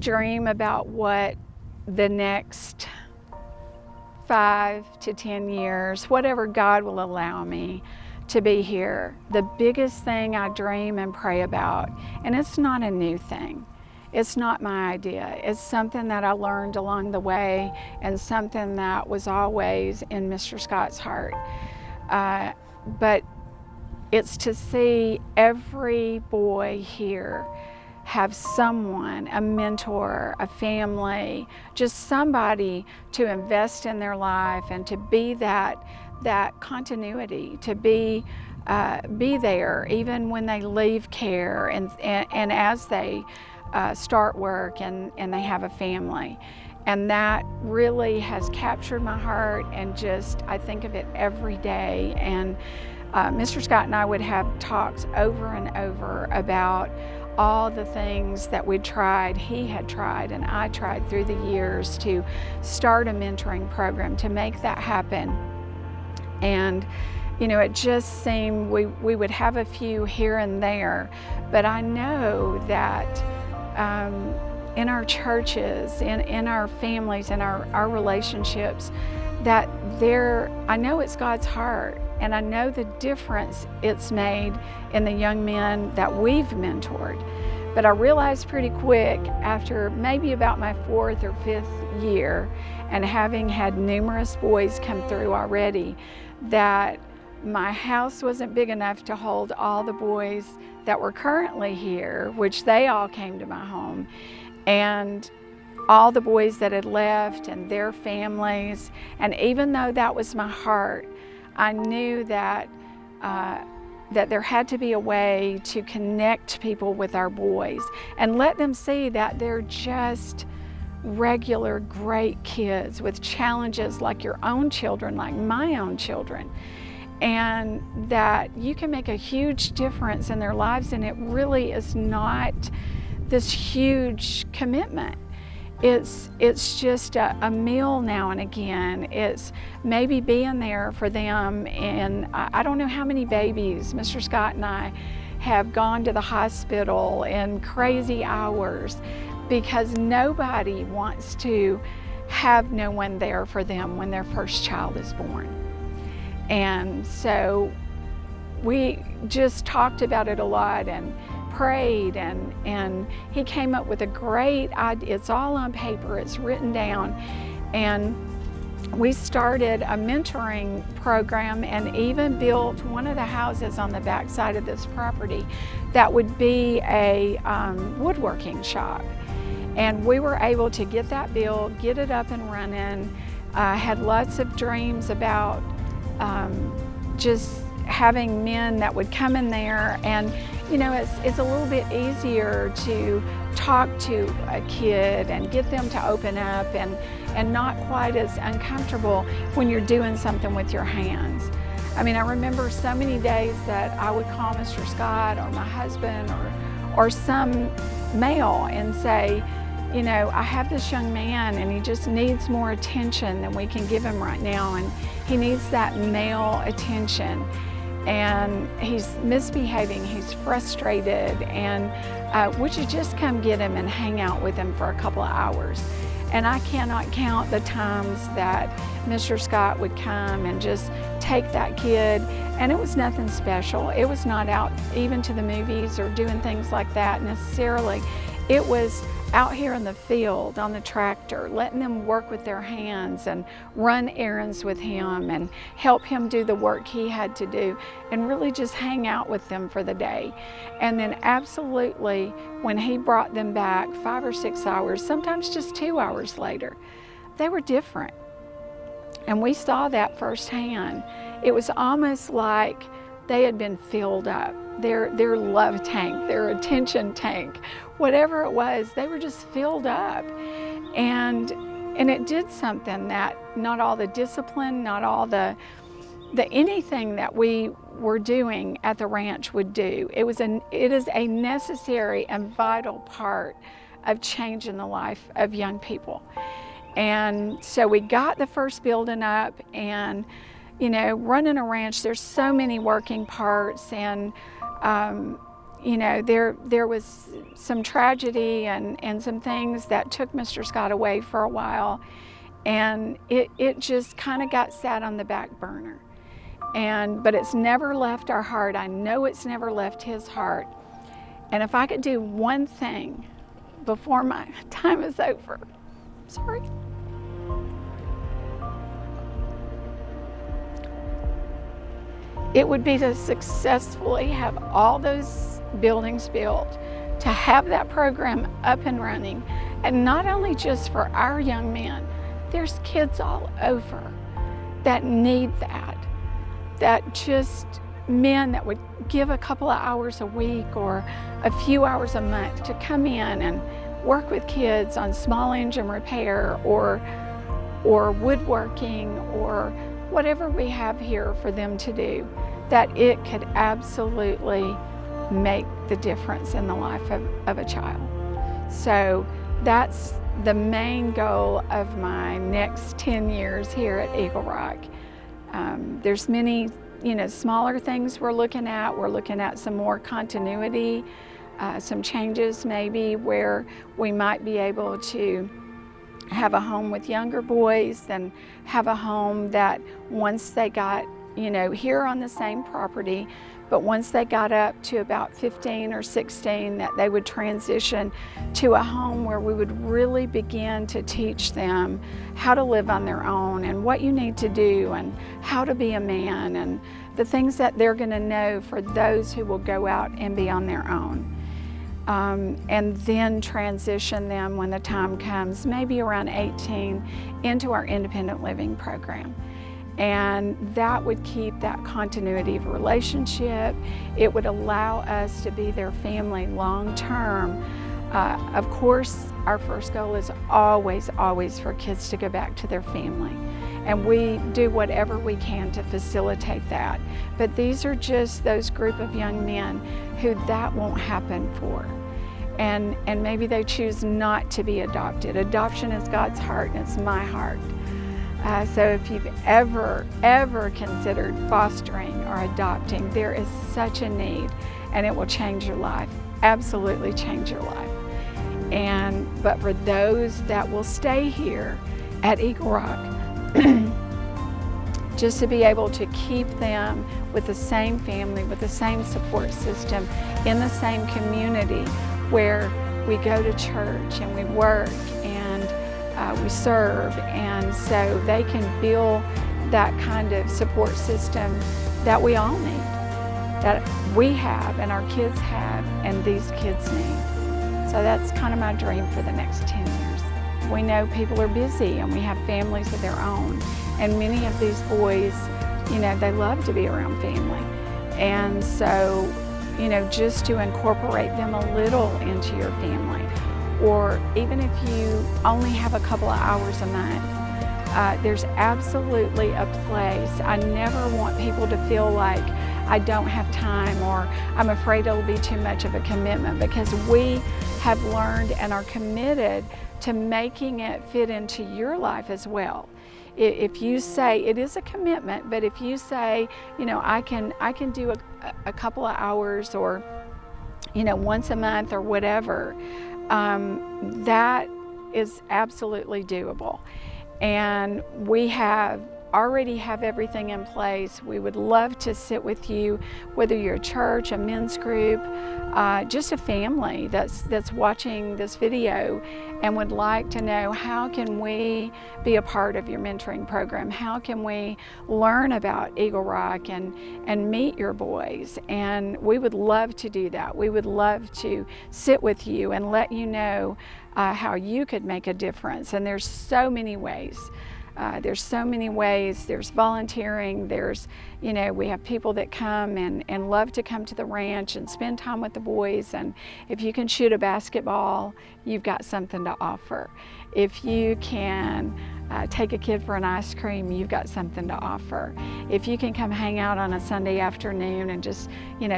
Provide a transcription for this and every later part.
dream about what the next 5 to 10 years, whatever God will allow me to be here, the biggest thing I dream and pray about, and it's not a new thing. It's not my idea. It's something that I learned along the way and something that was always in Mr. Scott's heart. But it's to see every boy here have someone, a mentor, a family, just somebody to invest in their life and to be that continuity, to be there even when they leave care and as they start work and they have a family. And that really has captured my heart, and just I think of it every day. And Mr. Scott and I would have talks over and over about all the things that we'd tried, he had tried, and I tried through the years to start a mentoring program to make that happen. And you know, it just seemed we would have a few here and there, but I know that in our churches, in our families, in our relationships, that I know it's God's heart, and I know the difference it's made in the young men that we've mentored. But I realized pretty quick, after maybe about my 4th or 5th year, and having had numerous boys come through already, that my house wasn't big enough to hold all the boys that were currently here, which they all came to my home, and all the boys that had left and their families. And even though that was my heart, I knew that there had to be a way to connect people with our boys and let them see that they're just regular great kids with challenges like your own children, like my own children, and that you can make a huge difference in their lives. And it really is not this huge commitment. It's just a meal now and again. It's maybe being there for them. And I don't know how many babies Mr. Scott and I have gone to the hospital in crazy hours because nobody wants to have no one there for them when their first child is born. And so we just talked about it a lot and prayed, and he came up with a great idea. It's all on paper, it's written down, and we started a mentoring program and even built one of the houses on the back side of this property that would be a woodworking shop. And we were able to get that built, get it up and running. Had lots of dreams about just having men that would come in there, and you know, it's a little bit easier to talk to a kid and get them to open up, and not quite as uncomfortable when you're doing something with your hands. I mean, I remember so many days that I would call Mr. Scott or my husband or some male and say, you know, I have this young man and he just needs more attention than we can give him right now, and he needs that male attention. And he's misbehaving, he's frustrated, and would you just come get him and hang out with him for a couple of hours? And I cannot count the times that Mr. Scott would come and just take that kid, and it was nothing special. It was not out even to the movies or doing things like that necessarily. It was out here in the field on the tractor, letting them work with their hands and run errands with him and help him do the work he had to do, and really just hang out with them for the day. And then absolutely, when he brought them back 5 or 6 hours, sometimes just 2 hours later, they were different. And we saw that firsthand. It was almost like they had been filled up. Their love tank, their attention tank, whatever it was, they were just filled up. And it did something that not all the discipline, not all the anything that we were doing at the ranch would do. It is a necessary and vital part of changing the life of young people. And so we got the first building up, and you know, running a ranch, there's so many working parts, and you know, there was some tragedy and some things that took Mr. Scott away for a while, and it just kind of got sat on the back burner. But it's never left our heart. I know it's never left his heart. And if I could do one thing before my time is over, sorry. It would be to successfully have all those buildings built, to have that program up and running, and not only just for our young men. There's kids all over that need that just men that would give a couple of hours a week or a few hours a month to come in and work with kids on small engine repair or woodworking or whatever we have here for them to do, that it could absolutely make the difference in the life of a child. So that's the main goal of my next 10 years here at Eagle Rock. There's many, smaller things we're looking at. We're looking at some more continuity, some changes maybe where we might be able to have a home with younger boys and have a home that once they got, here on the same property, but once they got up to about 15 or 16, that they would transition to a home where we would really begin to teach them how to live on their own and what you need to do and how to be a man and the things that they're going to know for those who will go out and be on their own. And then transition them when the time comes, maybe around 18, into our independent living program. And that would keep that continuity of relationship. It would allow us to be their family long term. Of course, our first goal is always for kids to go back to their family. And we do whatever we can to facilitate that. But these are just those group of young men who that won't happen for. And maybe they choose not to be adopted. Adoption is God's heart and it's my heart. So if you've ever considered fostering or adopting, there is such a need and it will change your life, absolutely change your life. But for those that will stay here at Eagle Rock, just to be able to keep them with the same family, with the same support system, in the same community where we go to church and we work and we serve, and so they can build that kind of support system that we all need, that we have and our kids have and these kids need. So that's kind of my dream for the next 10 years. We know people are busy and we have families of their own, and many of these boys, they love to be around family. And so, just to incorporate them a little into your family, or even if you only have a couple of hours a month, there's absolutely a place. I never want people to feel like I don't have time or I'm afraid it'll be too much of a commitment, because we have learned and are committed to making it fit into your life as well. If you say it is a commitment, but if you say, I can do a couple of hours or, once a month or whatever, that is absolutely doable. And we already have everything in place. We would love to sit with you, whether you're a church, a men's group, just a family that's watching this video and would like to know, how can we be a part of your mentoring program? How can we learn about Eagle Rock and meet your boys? And we would love to do that. We would love to sit with you and let you know how you could make a difference. And there's so many ways. There's volunteering, we have people that come and love to come to the ranch and spend time with the boys, and if you can shoot a basketball, you've got something to offer. If you can take a kid for an ice cream, you've got something to offer. If you can come hang out on a Sunday afternoon and just,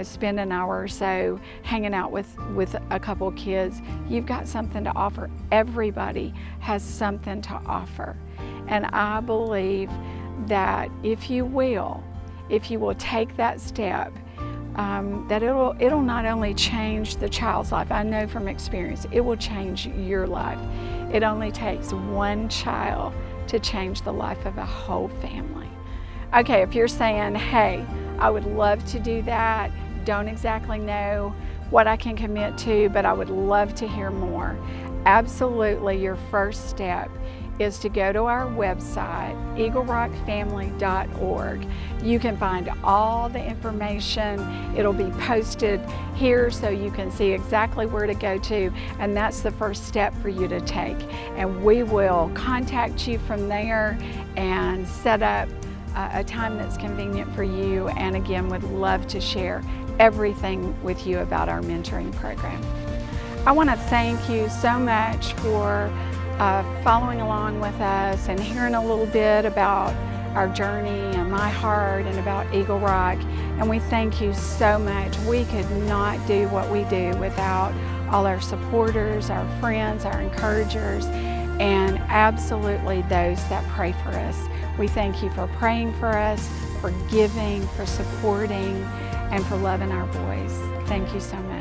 spend an hour or so hanging out with a couple kids, you've got something to offer. Everybody has something to offer. And I believe that if you will take that step, that it'll not only change the child's life, I know from experience, it will change your life. It only takes one child to change the life of a whole family. Okay, if you're saying, hey, I would love to do that, don't exactly know what I can commit to, but I would love to hear more. Absolutely, your first step is to go to our website, eaglerockfamily.org. You can find all the information. It'll be posted here so you can see exactly where to go to, and that's the first step for you to take. And we will contact you from there and set up a time that's convenient for you, and again, would love to share everything with you about our mentoring program. I want to thank you so much for following along with us and hearing a little bit about our journey and my heart and about Eagle Rock. And we thank you so much. We could not do what we do without all our supporters, our friends, our encouragers, and absolutely those that pray for us. We thank you for praying for us, for giving, for supporting, and for loving our boys. Thank you so much.